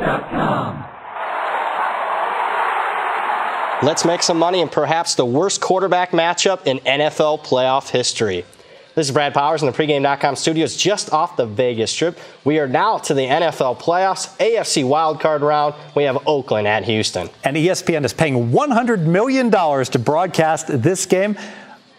handicapped.com. Let's make some money in perhaps the worst quarterback matchup in NFL playoff history. This is Brad Powers in the pregame.com studios just off the Vegas Strip. We are now to the NFL playoffs, AFC wildcard round. We have Oakland at Houston. And ESPN is paying $100 million to broadcast this game.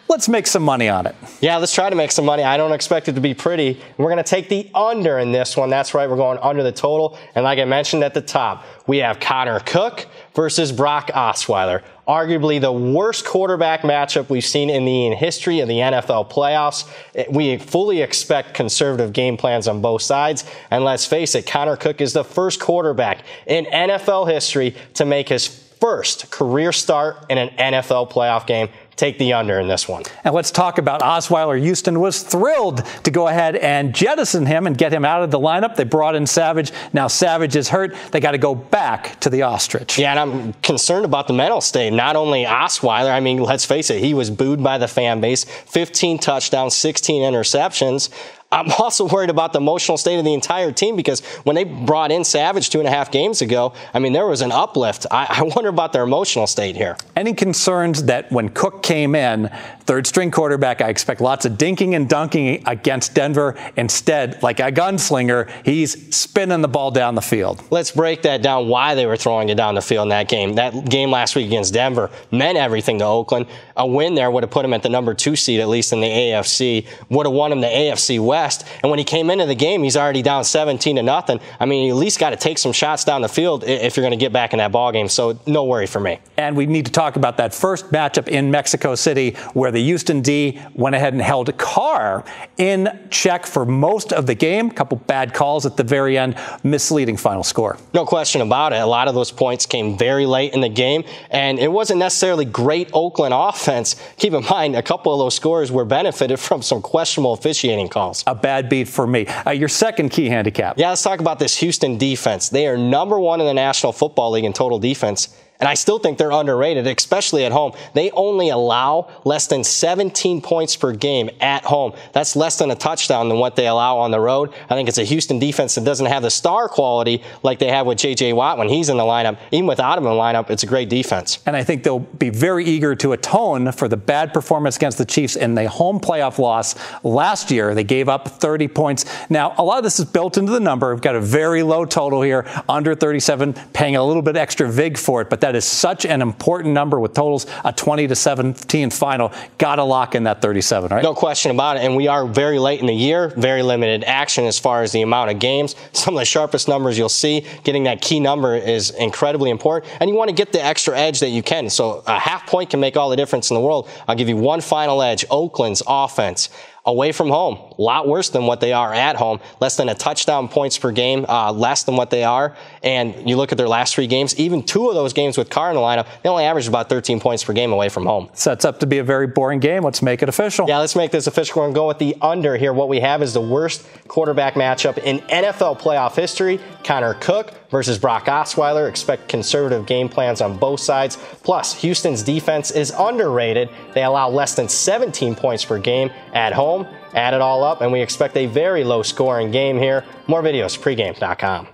Let's make some money on it. Yeah, let's try to make some money. I don't expect it to be pretty. We're going to take the under in this one. That's right, we're going under the total. And like I mentioned at the top, we have Connor Cook versus Brock Osweiler. Arguably the worst quarterback matchup we've seen in the history of the NFL playoffs. We fully expect conservative game plans on both sides. And let's face it, Connor Cook is the first quarterback in NFL history to make his first career start in an NFL playoff game. Take the under in this one. And let's talk about Osweiler. Houston was thrilled to go ahead and jettison him and get him out of the lineup. They brought in Savage. Now Savage is hurt. They got to go back to the ostrich. Yeah, and I'm concerned about the mental state. Not only Osweiler, I mean, let's face it, he was booed by the fan base. 15 touchdowns, 16 interceptions. I'm also worried about the emotional state of the entire team because when they brought in Savage 2.5 games ago, I mean, there was an uplift. I wonder about their emotional state here. Any concerns that when Cook came in, third-string quarterback, I expect lots of dinking and dunking against Denver. Instead, like a gunslinger, he's spinning the ball down the field. Let's break that down, why they were throwing it down the field in that game. That game last week against Denver meant everything to Oakland. A win there would have put him at the number 2 seed, at least in the AFC, would have won him the AFC West. And when he came into the game, he's already down 17-0. I mean, you at least got to take some shots down the field if you're going to get back in that ball game. So no worry for me. And we need to talk about that first matchup in Mexico City where the Houston D went ahead and held Carr in check for most of the game. A couple bad calls at the very end, misleading final score. No question about it. A lot of those points came very late in the game, and it wasn't necessarily great Oakland offense. Keep in mind, a couple of those scores were benefited from some questionable officiating calls. A bad beat for me. Your second key handicap. Yeah, let's talk about this Houston defense. They are number 1 in the National Football League in total defense. And I still think they're underrated, especially at home. They only allow less than 17 points per game at home. That's less than a touchdown than what they allow on the road. I think it's a Houston defense that doesn't have the star quality like they have with J.J. Watt when he's in the lineup. Even without him in the lineup, it's a great defense. And I think they'll be very eager to atone for the bad performance against the Chiefs in the home playoff loss last year. They gave up 30 points. Now, a lot of this is built into the number. We've got a very low total here, under 37, paying a little bit extra vig for it, but that is such an important number with totals a 20-17 final. Got to lock in that 37, right? No question about it. And we are very late in the year, very limited action as far as the amount of games. Some of the sharpest numbers you'll see. Getting that key number is incredibly important. And you want to get the extra edge that you can. So a half point can make all the difference in the world. I'll give you one final edge. Oakland's offense. Away from home, a lot worse than what they are at home. Less than a touchdown points per game, less than what they are. And you look at their last 3 games, even 2 of those games with Carr in the lineup, they only averaged about 13 points per game away from home. Sets up to be a very boring game. Let's make it official. Yeah, let's make this official. We're going to go with the under here. What we have is the worst quarterback matchup in NFL playoff history. Connor Cook versus Brock Osweiler. Expect conservative game plans on both sides. Plus, Houston's defense is underrated. They allow less than 17 points per game at home. Add it all up, and we expect a very low-scoring game here. More videos, pregame.com.